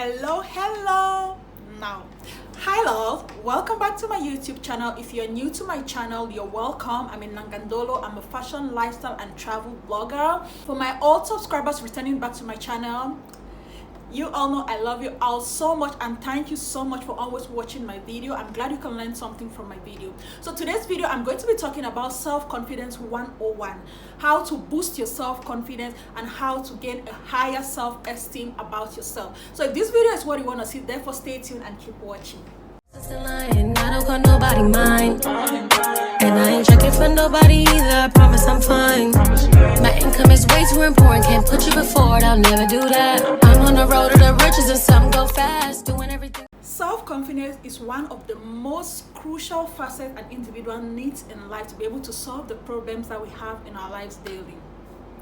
Hello. Now, hi love, welcome back to my YouTube channel. If you're new to my channel, you're welcome. I'm in Nangandolo. I'm a fashion, lifestyle and travel blogger. For my old subscribers returning back to my channel, you all know I love you all so much and thank you so much for always watching my video. I'm glad you can learn something from my video. So today's video, I'm going to be talking about self-confidence 101, how to boost your self-confidence and how to gain a higher self-esteem about yourself. So if this video is what you want to see, therefore stay tuned and keep watching. I don't got nobody mind, and I ain't checking for nobody either. I promise I'm fine. My income is way too important, can't put you before it, I'll never do that. I'm on the road to the riches and some go fast, doing everything. Self-confidence is one of the most crucial facets an individual needs in life to be able to solve the problems that we have in our lives daily.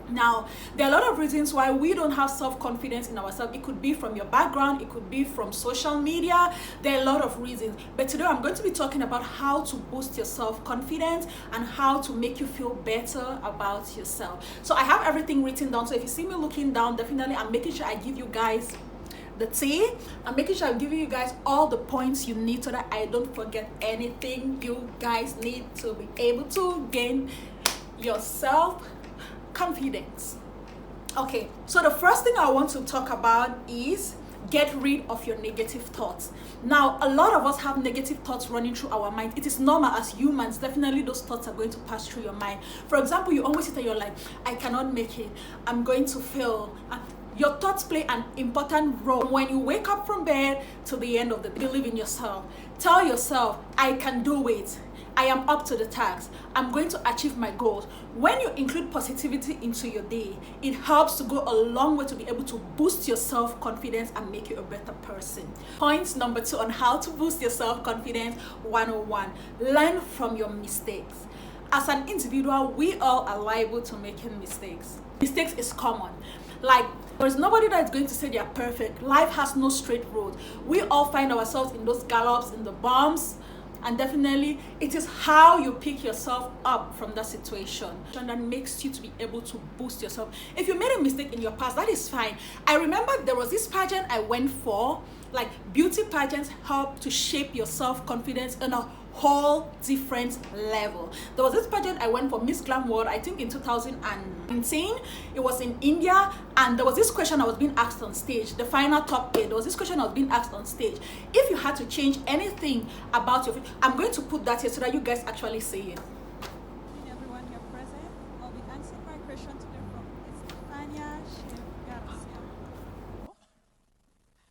Now, there are a lot of reasons why we don't have self-confidence in ourselves. It could be from your background, it could be from social media. There are a lot of reasons. But today I'm going to be talking about how to boost your self-confidence and how to make you feel better about yourself. So I have everything written down. So if you see me looking down, definitely I'm making sure I give you guys the tea. I'm making sure I'm giving you guys all the points you need so that I don't forget anything. You guys need to be able to gain your self-confidence. Okay, so the first thing I want to talk about is get rid of your negative thoughts. Now, a lot of us have negative thoughts running through our mind. It is normal as humans. Definitely those thoughts are going to pass through your mind. For example, you always sit and you're like, I cannot make it, I'm going to fail. Your thoughts play an important role when you wake up from bed to the end of the day. Believe in yourself. Tell yourself, I can do it. I am up to the task. I'm going to achieve my goals. When you include positivity into your day, it helps to go a long way to be able to boost your self-confidence and make you a better person. Point number 2 on how to boost your self-confidence 101. Learn from your mistakes. As an individual, we all are liable to making mistakes. Mistakes is common. Like, there's nobody that is going to say they are perfect. Life has no straight road. We all find ourselves in those gallops, in the bumps, and definitely it is how you pick yourself up from that situation that makes you to be able to boost yourself. If you made a mistake in your past, that is fine. I remember there was this pageant I went for. Like, beauty pageants help to shape your self-confidence in a whole different level. There was this pageant I went for, Miss Glam World, I think in 2019. It was in India, and there was this question I was being asked on stage, the final top 8. There was this question I was being asked on stage. If you had to change anything about your, I'm going to put that here so that you guys actually say it. Everyone here present, I'll be answering my question today from Estefania Garcia.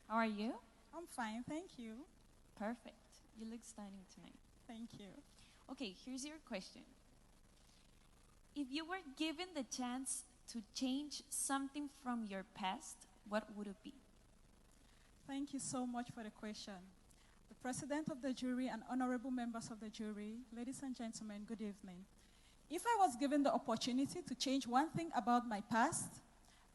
How are you? I'm fine, thank you. Perfect. You look stunning tonight. Thank you. Okay, here's your question. If you were given the chance to change something from your past, what would it be? Thank you so much for the question. The president of the jury and honorable members of the jury, ladies and gentlemen, good evening. If I was given the opportunity to change one thing about my past,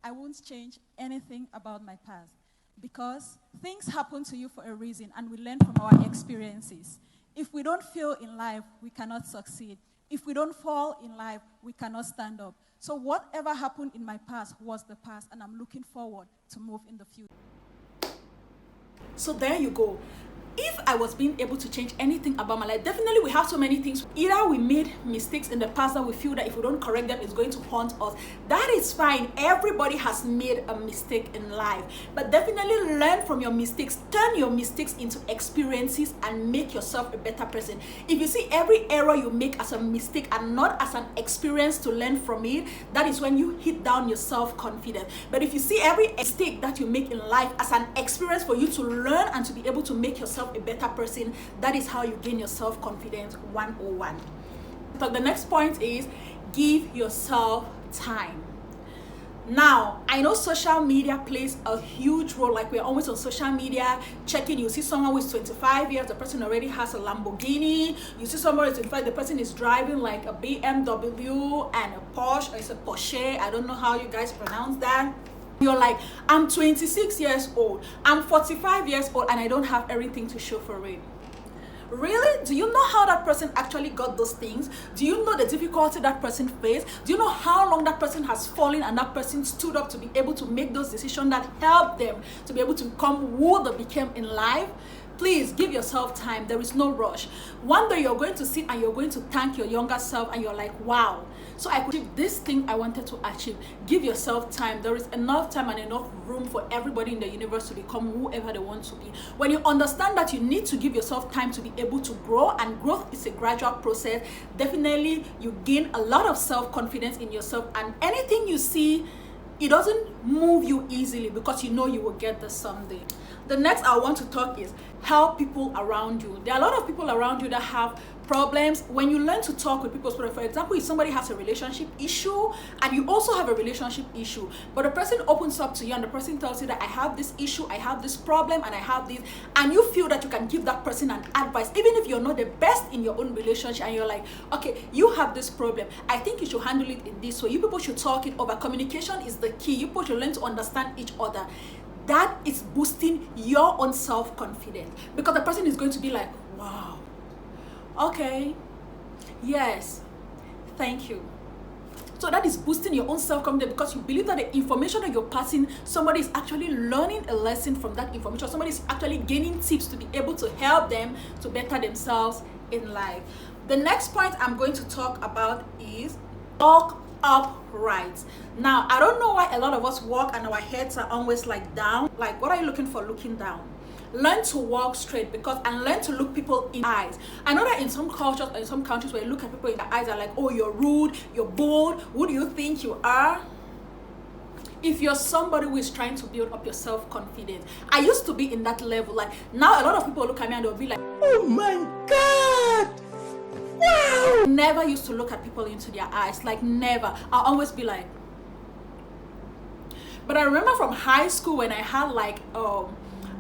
I won't change anything about my past. Because things happen to you for a reason and we learn from our experiences. If we don't fail in life, we cannot succeed. If we don't fall in life, we cannot stand up. So whatever happened in my past was the past, and I'm looking forward to move in the future. So there you go. If I was being able to change anything about my life, definitely we have so many things. Either we made mistakes in the past that we feel that if we don't correct them, it's going to haunt us. That is fine. Everybody has made a mistake in life. But definitely learn from your mistakes. Turn your mistakes into experiences and make yourself a better person. If you see every error you make as a mistake and not as an experience to learn from it, that is when you hit down your self-confidence. But if you see every mistake that you make in life as an experience for you to learn and to be able to make yourself a better person, that is how you gain your self-confidence 101. So the next point is give yourself time. Now, I know social media plays a huge role. Like, we're always on social media checking. You see someone who's 25 years, the person already has a Lamborghini. You see somebody 25, the person is driving like a BMW and a Porsche, or it's a Porsche. I don't know how you guys pronounce that. You're like, I'm 26 years old, I'm 45 years old, and I don't have everything to show for it. Really? Do you know how that person actually got those things? Do you know the difficulty that person faced? Do you know how long that person has fallen and that person stood up to be able to make those decisions that helped them to be able to become who they became in life? Please give yourself time. There is no rush. One day you're going to sit and you're going to thank your younger self and you're like, wow, so I could achieve this thing I wanted to achieve. Give yourself time. There is enough time and enough room for everybody in the universe to become whoever they want to be. When you understand that you need to give yourself time to be able to grow, and growth is a gradual process, definitely you gain a lot of self-confidence in yourself, and anything you see, it doesn't move you easily because you know you will get there someday. The next I want to talk is help people around you. There are a lot of people around you that have problems. When you learn to talk with people, for example, if somebody has a relationship issue and you also have a relationship issue, but the person opens up to you and the person tells you that I have this issue, I have this problem, and I have this, and you feel that you can give that person an advice, even if you're not the best in your own relationship, and you're like, okay, you have this problem, I think you should handle it in this way. You people should talk it over. Communication is the key. You people should learn to understand each other. That is boosting your own self-confidence, because the person is going to be like, wow, okay, yes, thank you. So that is boosting your own self-confidence, because you believe that the information that you're passing, somebody is actually learning a lesson from that information. Somebody is actually gaining tips to be able to help them to better themselves in life. The next point I'm going to talk about is talk upright. Now, I don't know why a lot of us walk and our heads are always like down. Like, what are you looking for looking down? Learn to walk straight, and learn to look people in the eyes. I know that in some cultures, in some countries, where you look at people in the eyes, are like, oh, you're rude, you're bold, who do you think you are? If you're somebody who is trying to build up your self-confidence, I used to be in that level. Like, now a lot of people look at me and they'll be like, oh my God, wow. I never used to look at people into their eyes, like never. I'll always be like, but I remember from high school when I had like,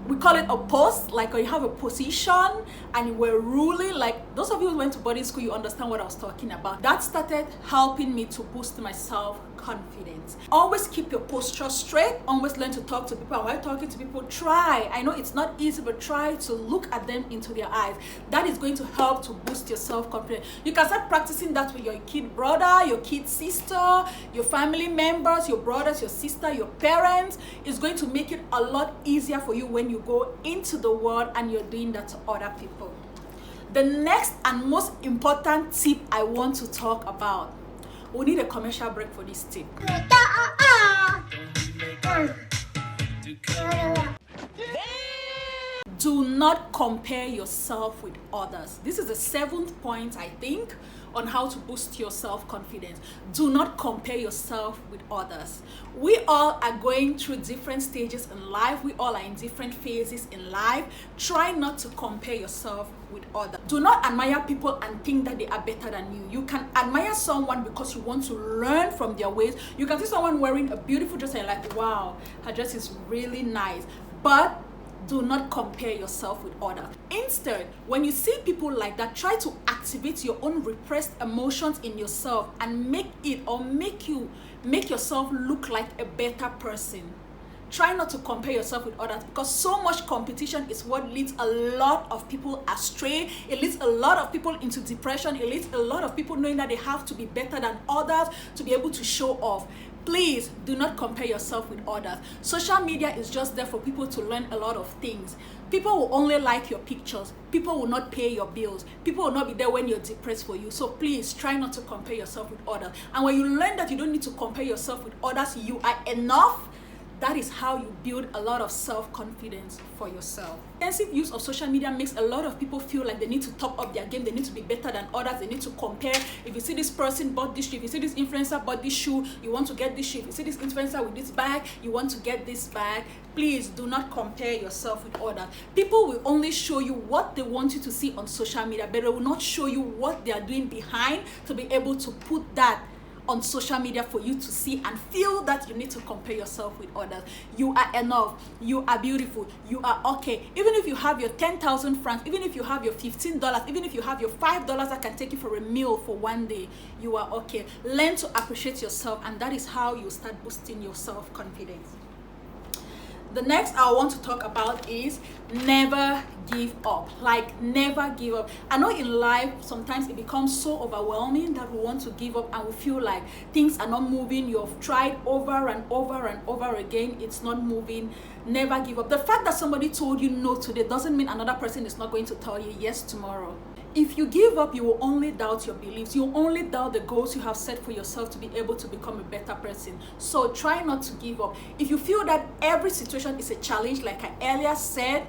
we call it a post, like when you have a position and you were ruling, like those of you who went to boarding school, you understand what I was talking about. That started helping me to boost my self-confidence. Always keep your posture straight. Always learn to talk to people. And while talking to people, try. I know it's not easy, but try to look at them into their eyes. That is going to help to boost your self-confidence. You can start practicing that with your kid brother, your kid sister, your family members, your brothers, your sister, your parents. It's going to make it a lot easier for you when you go into the world and you're doing that to other people. The next and most important tip I want to talk about, we need a commercial break for this tip. Do not compare yourself with others. This is the 7th point, I think, on how to boost your self-confidence. Do not compare yourself with others. We all are going through different stages in life. We all are in different phases in life. Try not to compare yourself with others. Do not admire people and think that they are better than you. You can admire someone because you want to learn from their ways. You can see someone wearing a beautiful dress and you're like, wow, her dress is really nice. But do not compare yourself with others. Instead, when you see people like that, try to activate your own repressed emotions in yourself and make yourself look like a better person. Try not to compare yourself with others, because so much competition is what leads a lot of people astray. It leads a lot of people into depression. It leads a lot of people knowing that they have to be better than others to be able to show off. Please do not compare yourself with others. Social media is just there for people to learn a lot of things. People will only like your pictures. People will not pay your bills. People will not be there when you're depressed for you. So please try not to compare yourself with others. And when you learn that you don't need to compare yourself with others, you are enough, that is how you build a lot of self-confidence for yourself. Intensive use of social media makes a lot of people feel like they need to top up their game. They need to be better than others. They need to compare. If you see this person bought this shoe, if you see this influencer bought this shoe, you want to get this shoe. If you see this influencer with this bag, you want to get this bag. Please do not compare yourself with others. People will only show you what they want you to see on social media, but they will not show you what they are doing behind to be able to put that on social media for you to see and feel that you need to compare yourself with others. You are enough. You are beautiful. You are okay. Even if you have your 10,000 francs, even if you have your $15, even if you have your $5 that can take you for a meal for one day, you are okay. Learn to appreciate yourself, and that is how you start boosting your self-confidence. The next I want to talk about is never give up. Like, never give up. I know in life sometimes it becomes so overwhelming that we want to give up and we feel like things are not moving. You've tried over and over and over again, it's not moving. Never give up. The fact that somebody told you no today doesn't mean another person is not going to tell you yes tomorrow. If you give up, you will only doubt your beliefs. You will only doubt the goals you have set for yourself to be able to become a better person. So try not to give up. If you feel that every situation is a challenge, like I earlier said,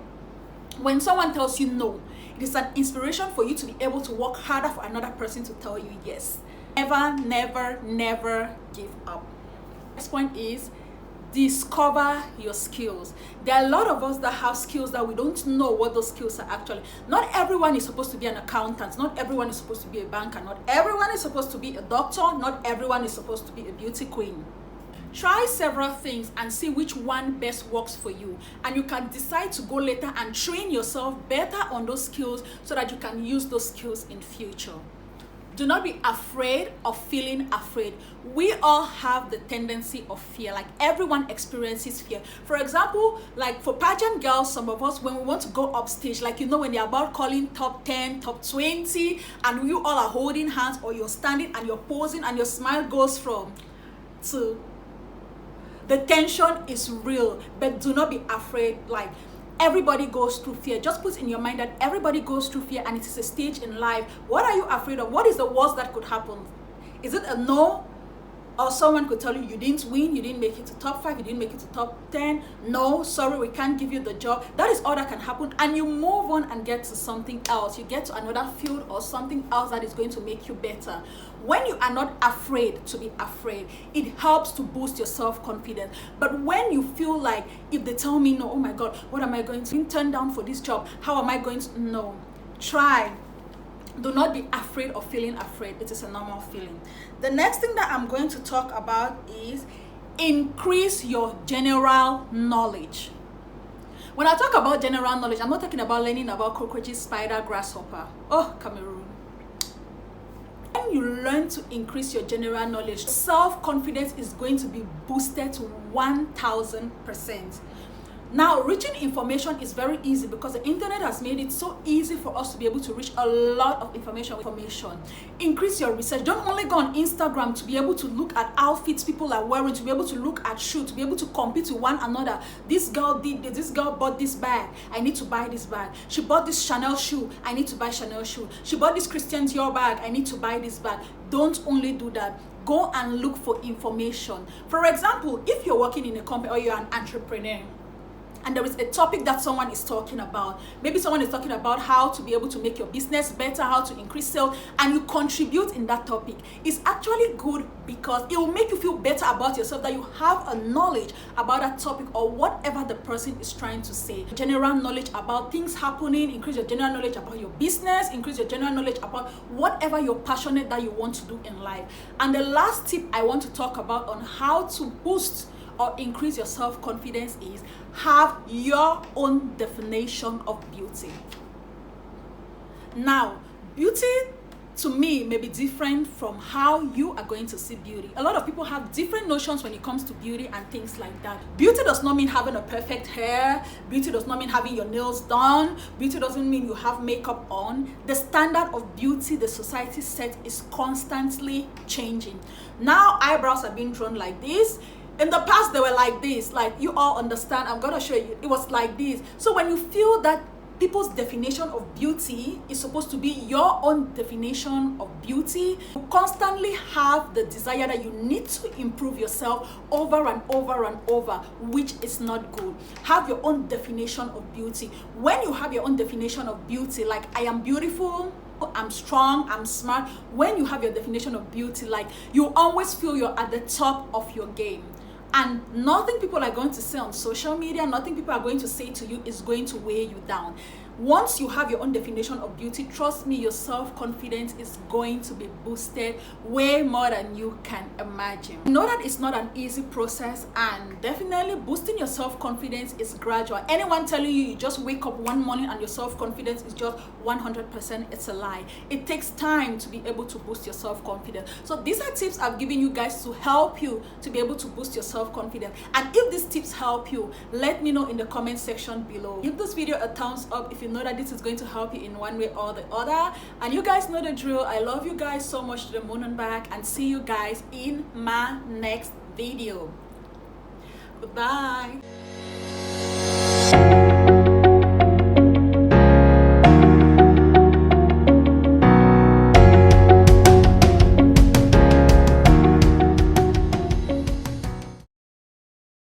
when someone tells you no, it is an inspiration for you to be able to work harder for another person to tell you yes. Never, never, never give up. Next point is discover your skills. There are a lot of us that have skills that we don't know what those skills are actually. Not everyone is supposed to be an accountant. Not everyone is supposed to be a banker. Not everyone is supposed to be a doctor. Not everyone is supposed to be a beauty queen. Try several things and see which one best works for you. And you can decide to go later and train yourself better on those skills so that you can use those skills in future. Do not be afraid of feeling afraid. We all have the tendency of fear. Like, everyone experiences fear. For example, like for pageant girls, some of us, when we want to go upstage, like, when they're about calling top 10, top 20, and you all are holding hands or you're standing and you're posing and your smile goes from to. The tension is real, but do not be afraid. Like, everybody goes through fear. Just put in your mind that everybody goes through fear and it is a stage in life. What are you afraid of? What is the worst that could happen? Is it a no? Or someone could tell you, you didn't win, you didn't make it to top 5, you didn't make it to top 10. No, sorry, we can't give you the job. That is all that can happen. And you move on and get to something else. You get to another field or something else that is going to make you better. When you are not afraid to be afraid, it helps to boost your self-confidence. But when you feel like, if they tell me no, oh my God, what am I going to turn down for this job? How am I going to? No. Try. Do not be afraid of feeling afraid. It is a normal feeling. The next thing that I'm going to talk about is increase your general knowledge. When I talk about general knowledge, I'm not talking about learning about cockroaches, spider, grasshopper. Oh, Cameroon. When you learn to increase your general knowledge, self-confidence is going to be boosted to 1000%. Now, reaching information is very easy because the internet has made it so easy for us to be able to reach a lot of information. Increase your research. Don't only go on Instagram to be able to look at outfits people are wearing, to be able to look at shoes, to be able to compete with one another. This girl did this, this girl bought this bag, I need to buy this bag. She bought this Chanel shoe, I need to buy Chanel shoe. She bought this Christian Dior bag, I need to buy this bag. Don't only do that. Go and look for information. For example, if you're working in a company or you're an entrepreneur, and there is a topic that someone is talking about. Maybe someone is talking about how to be able to make your business better, how to increase sales, and you contribute in that topic. It's actually good because it will make you feel better about yourself that you have a knowledge about that topic or whatever the person is trying to say. General knowledge about things happening, increase your general knowledge about your business, increase your general knowledge about whatever you're passionate that you want to do in life. And the last tip I want to talk about on how to boost or increase your self-confidence is have your own definition of beauty. Now, beauty to me may be different from how you are going to see beauty. A lot of people have different notions when it comes to beauty and things like that. Beauty does not mean having a perfect hair. Beauty does not mean having your nails done. Beauty doesn't mean you have makeup on. The standard of beauty the society set is constantly changing. Now eyebrows are being drawn like this. In the past, they were like this. Like, you all understand. I'm going to show you. It was like this. So when you feel that people's definition of beauty is supposed to be your own definition of beauty, you constantly have the desire that you need to improve yourself over and over and over, which is not good. Have your own definition of beauty. When you have your own definition of beauty, like, I am beautiful, I'm strong, I'm smart. When you have your definition of beauty, like, you always feel you're at the top of your game. And nothing people are going to say on social media, nothing people are going to say to you is going to weigh you down. Once you have your own definition of beauty, trust me, your self-confidence is going to be boosted way more than you can imagine. Know that it's not an easy process, and definitely boosting your self-confidence is gradual. Anyone telling you just wake up one morning and your self-confidence is just 100%, it's a lie. It takes time to be able to boost your self-confidence. So these are tips I've given you guys to help you to be able to boost your self-confidence. And if these tips help you, let me know in the comment section below. Give this video a thumbs up if you know that this is going to help you in one way or the other. And you guys know the drill. I love you guys so much to the moon and back, and see you guys in my next video. Goodbye.